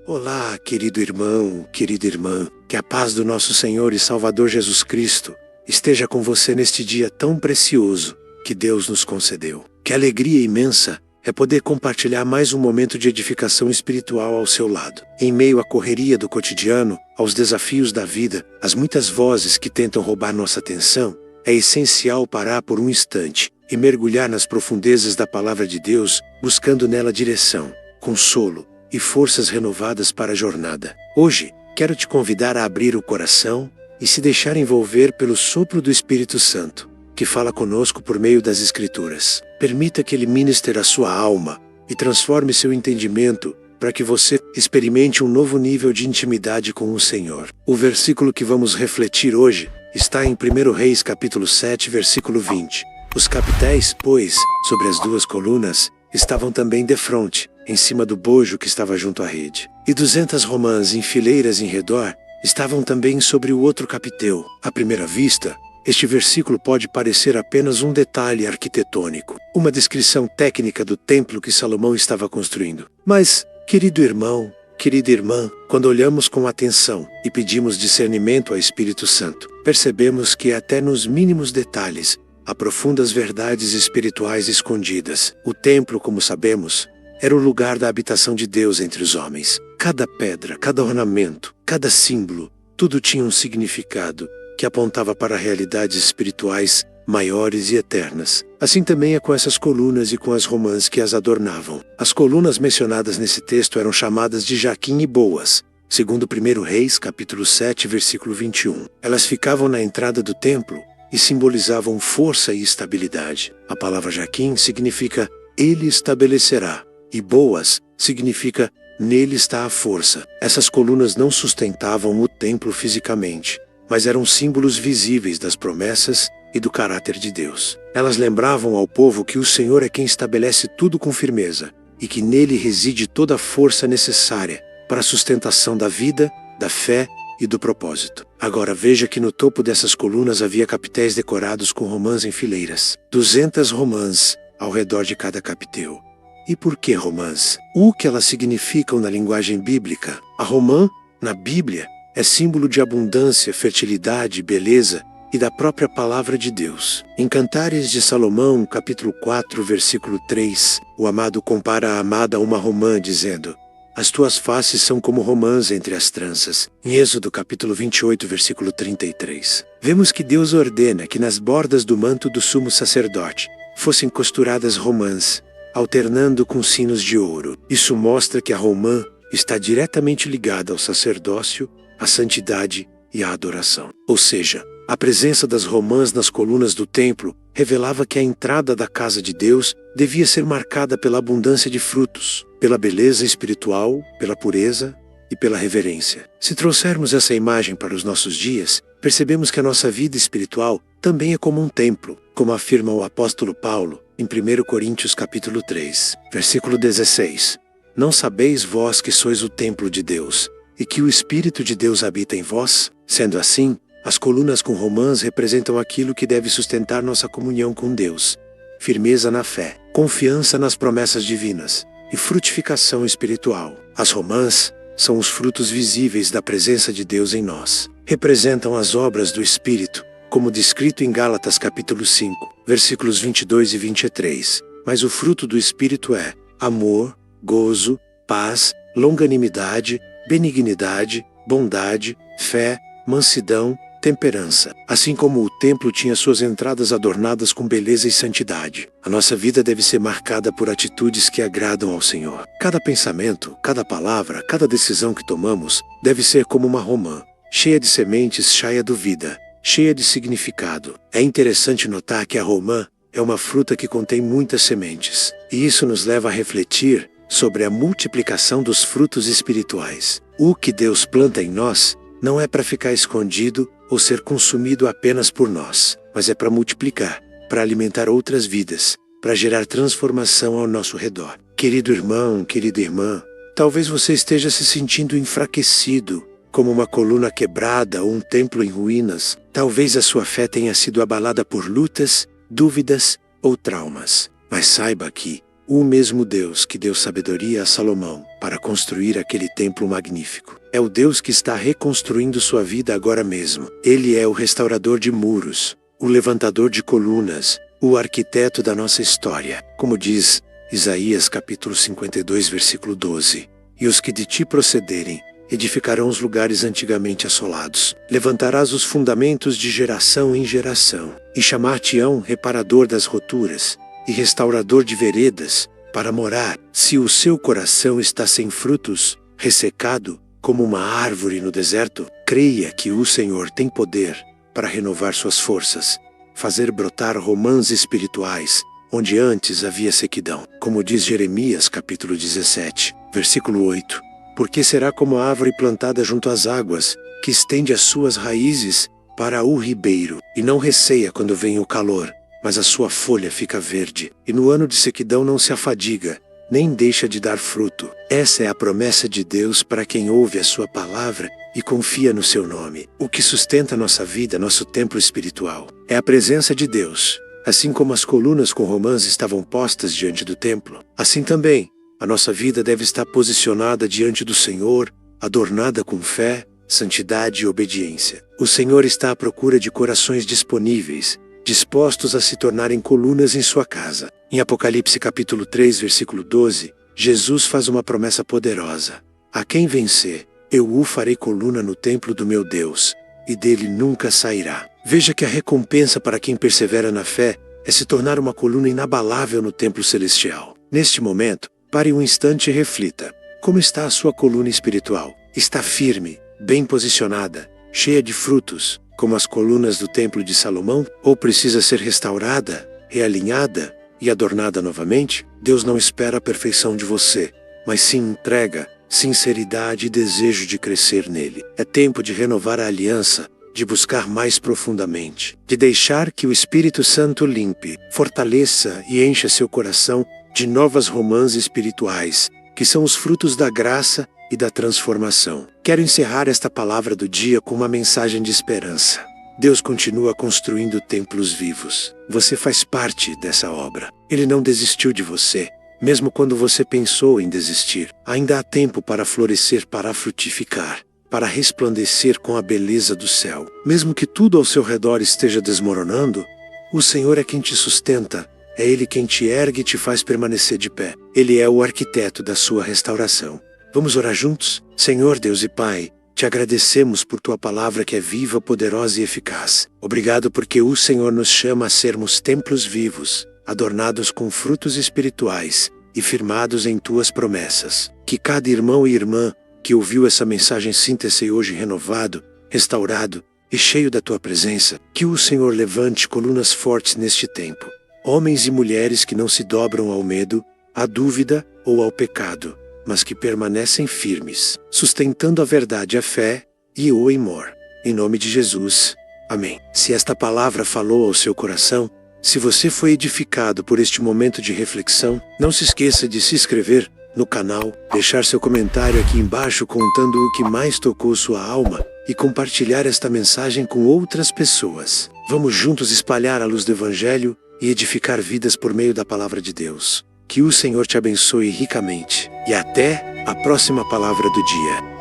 Olá, querido irmão, querida irmã, que a paz do nosso Senhor e Salvador Jesus Cristo esteja com você neste dia tão precioso que Deus nos concedeu. Que alegria imensa é poder compartilhar mais um momento de edificação espiritual ao seu lado. Em meio à correria do cotidiano, aos desafios da vida, às muitas vozes que tentam roubar nossa atenção, é essencial parar por um instante e mergulhar nas profundezas da Palavra de Deus, buscando nela direção, consolo e forças renovadas para a jornada. Hoje, quero te convidar a abrir o coração e se deixar envolver pelo sopro do Espírito Santo, que fala conosco por meio das Escrituras. Permita que Ele ministre a sua alma e transforme seu entendimento para que você experimente um novo nível de intimidade com o Senhor. O versículo que vamos refletir hoje está em 1 Reis capítulo 7, versículo 20. Os capitéis, pois, sobre as duas colunas, estavam também defronte, em cima do bojo que estava junto à rede. E 200 romãs em fileiras em redor estavam também sobre o outro capitel. À primeira vista, este versículo pode parecer apenas um detalhe arquitetônico, uma descrição técnica do templo que Salomão estava construindo. Mas, querido irmão, querida irmã, quando olhamos com atenção e pedimos discernimento ao Espírito Santo, percebemos que até nos mínimos detalhes há profundas verdades espirituais escondidas. O templo, como sabemos, era o lugar da habitação de Deus entre os homens. Cada pedra, cada ornamento, cada símbolo, tudo tinha um significado que apontava para realidades espirituais maiores e eternas. Assim também é com essas colunas e com as romãs que as adornavam. As colunas mencionadas nesse texto eram chamadas de Jaquim e Boas, segundo 1 Reis, capítulo 7, versículo 21. Elas ficavam na entrada do templo e simbolizavam força e estabilidade. A palavra Jaquim significa Ele estabelecerá, e Boas significa nele está a força. Essas colunas não sustentavam o templo fisicamente, mas eram símbolos visíveis das promessas e do caráter de Deus. Elas lembravam ao povo que o Senhor é quem estabelece tudo com firmeza, e que nele reside toda a força necessária para a sustentação da vida, da fé e do propósito. Agora veja que no topo dessas colunas havia capitéis decorados com romãs em fileiras. 200 romãs ao redor de cada capitel. E por que romãs? O que elas significam na linguagem bíblica? A romã, na Bíblia, é símbolo de abundância, fertilidade, beleza e da própria palavra de Deus. Em Cantares de Salomão, capítulo 4, versículo 3, o amado compara a amada a uma romã, dizendo: as tuas faces são como romãs entre as tranças. Em Êxodo capítulo 28, versículo 33. Vemos que Deus ordena que nas bordas do manto do sumo sacerdote fossem costuradas romãs, alternando com sinos de ouro. Isso mostra que a romã está diretamente ligada ao sacerdócio, à santidade e à adoração. Ou seja, a presença das romãs nas colunas do templo revelava que a entrada da casa de Deus devia ser marcada pela abundância de frutos, pela beleza espiritual, pela pureza e pela reverência. Se trouxermos essa imagem para os nossos dias, percebemos que a nossa vida espiritual também é como um templo, como afirma o apóstolo Paulo em 1 Coríntios capítulo 3, versículo 16. Não sabeis vós que sois o templo de Deus, e que o Espírito de Deus habita em vós? Sendo assim, as colunas com romãs representam aquilo que deve sustentar nossa comunhão com Deus: firmeza na fé, confiança nas promessas divinas e frutificação espiritual. As romãs são os frutos visíveis da presença de Deus em nós. Representam as obras do Espírito, como descrito em Gálatas capítulo 5, versículos 22 e 23. Mas o fruto do Espírito é amor, gozo, paz, longanimidade, benignidade, bondade, fé, mansidão, temperança. Assim como o templo tinha suas entradas adornadas com beleza e santidade, a nossa vida deve ser marcada por atitudes que agradam ao Senhor. Cada pensamento, cada palavra, cada decisão que tomamos deve ser como uma romã, cheia de sementes, cheia de vida, cheia de significado. É interessante notar que a romã é uma fruta que contém muitas sementes, e isso nos leva a refletir sobre a multiplicação dos frutos espirituais. O que Deus planta em nós não é para ficar escondido ou ser consumido apenas por nós, mas é para multiplicar, para alimentar outras vidas, para gerar transformação ao nosso redor. Querido irmão, querida irmã, talvez você esteja se sentindo enfraquecido, como uma coluna quebrada ou um templo em ruínas. Talvez a sua fé tenha sido abalada por lutas, dúvidas ou traumas. Mas saiba que O mesmo Deus que deu sabedoria a Salomão para construir aquele templo magnífico é o Deus que está reconstruindo sua vida agora mesmo. Ele é o restaurador de muros, o levantador de colunas, o arquiteto da nossa história. Como diz Isaías capítulo 52, versículo 12. E os que de ti procederem edificarão os lugares antigamente assolados. Levantarás os fundamentos de geração em geração, e chamar-te-ão reparador das roturas e restaurador de veredas para morar. Se o seu coração está sem frutos, ressecado, como uma árvore no deserto, creia que o Senhor tem poder para renovar suas forças, fazer brotar romãs espirituais, onde antes havia sequidão. Como diz Jeremias capítulo 17, versículo 8. Porque será como a árvore plantada junto às águas, que estende as suas raízes para o ribeiro, e não receia quando vem o calor, mas a sua folha fica verde, e no ano de sequidão não se afadiga, nem deixa de dar fruto. Essa é a promessa de Deus para quem ouve a sua palavra e confia no seu nome. O que sustenta nossa vida, nosso templo espiritual, é a presença de Deus. Assim como as colunas com romãs estavam postas diante do templo, assim também a nossa vida deve estar posicionada diante do Senhor, adornada com fé, santidade e obediência. O Senhor está à procura de corações disponíveis, dispostos a se tornarem colunas em sua casa. Em Apocalipse capítulo 3, versículo 12, Jesus faz uma promessa poderosa. A quem vencer, eu o farei coluna no templo do meu Deus, e dele nunca sairá. Veja que a recompensa para quem persevera na fé é se tornar uma coluna inabalável no templo celestial. Neste momento, pare um instante e reflita. Como está a sua coluna espiritual? Está firme, bem posicionada, cheia de frutos, como as colunas do templo de Salomão? Ou precisa ser restaurada, realinhada e adornada novamente? Deus não espera a perfeição de você, mas sim entrega, sinceridade e desejo de crescer nele. É tempo de renovar a aliança, de buscar mais profundamente, de deixar que o Espírito Santo limpe, fortaleça e encha seu coração de novas romãs espirituais, que são os frutos da graça e da transformação. Quero encerrar esta palavra do dia com uma mensagem de esperança. Deus continua construindo templos vivos. Você faz parte dessa obra. Ele não desistiu de você, mesmo quando você pensou em desistir. Ainda há tempo para florescer, para frutificar, para resplandecer com a beleza do céu. Mesmo que tudo ao seu redor esteja desmoronando, o Senhor é quem te sustenta. É Ele quem te ergue e te faz permanecer de pé. Ele é o arquiteto da sua restauração. Vamos orar juntos? Senhor Deus e Pai, te agradecemos por tua palavra que é viva, poderosa e eficaz. Obrigado porque o Senhor nos chama a sermos templos vivos, adornados com frutos espirituais e firmados em tuas promessas. Que cada irmão e irmã que ouviu essa mensagem sinta-se hoje renovado, restaurado e cheio da tua presença. Que o Senhor levante colunas fortes neste tempo. Homens e mulheres que não se dobram ao medo, à dúvida ou ao pecado, mas que permanecem firmes, sustentando a verdade, a fé e o amor. Em nome de Jesus. Amém. Se esta palavra falou ao seu coração, se você foi edificado por este momento de reflexão, não se esqueça de se inscrever no canal, deixar seu comentário aqui embaixo contando o que mais tocou sua alma e compartilhar esta mensagem com outras pessoas. Vamos juntos espalhar a luz do Evangelho e edificar vidas por meio da palavra de Deus. Que o Senhor te abençoe ricamente. E até a próxima palavra do dia.